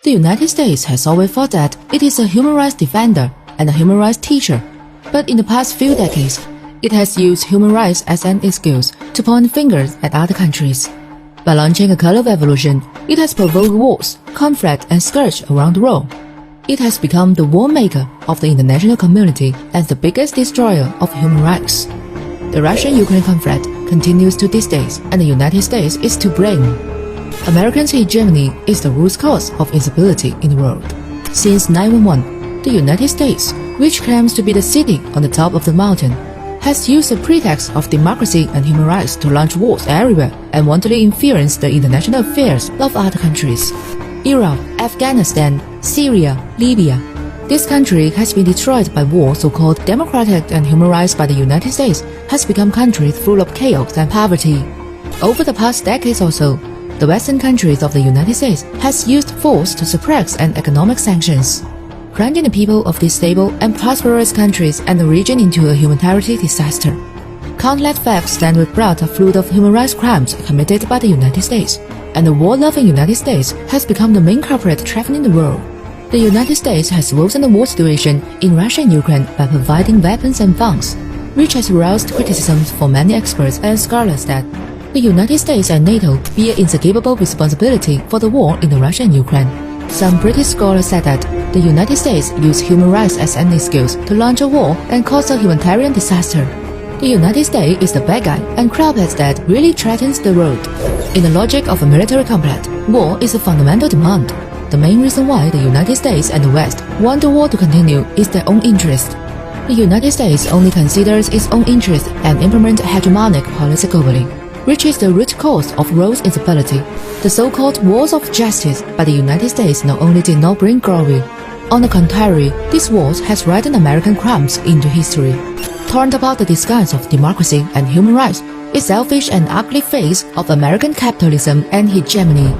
The United States has always thought that it is a human rights defender and a human rights teacher, but in the past few decades, it has used human rights as an excuse to point fingers at other countries. By launching a color revolution, it has provoked wars, conflict, and scourge around the world. It has become the war maker of the international community and the biggest destroyer of human rights. The Russian-Ukraine conflict continues to this day, and the United States is to blame. American hegemony is the root cause of instability in the world. Since 9/11, the United States, which claims to be the city on the top of the mountain, has used the pretext of democracy and human rights to launch wars everywhere and wantonly influence the international affairs of other countries. Iraq, Afghanistan, Syria, Libya. This country has been destroyed by war. So-called democratic and human rights by the United States has become countries full of chaos and poverty. Over the past decades or so, the Western countries of the United States has used force to suppress and economic sanctions, plunging the people of these stable and prosperous countries and the region into a humanitarian disaster. Countless facts stand without a flood of human rights crimes committed by the United States, and the war-loving United States has become the main culprit traveling the world. The United States has worsened the war situation in Russia and Ukraine by providing weapons and funds, which has aroused criticism from many experts and scholars that the United States and NATO bear inescapable responsibility for the war in Russia and Ukraine. Some British scholars said that the United States used human rights as an excuse to launch a war and cause a humanitarian disaster. The United States is the bad guy and culprits that really threatens the world. In the logic of a military conflict, war is a fundamental demand. The main reason why the United States and the West want the war to continue is their own interest. The United States only considers its own interest and implements hegemonic policy globally, which is the root cause of world instability. The so-called wars of justice by the United States not only did not bring glory. On the contrary, these wars has written American crimes into history. Torn about the disguise of democracy and human rights, its selfish and ugly face of American capitalism and hegemony.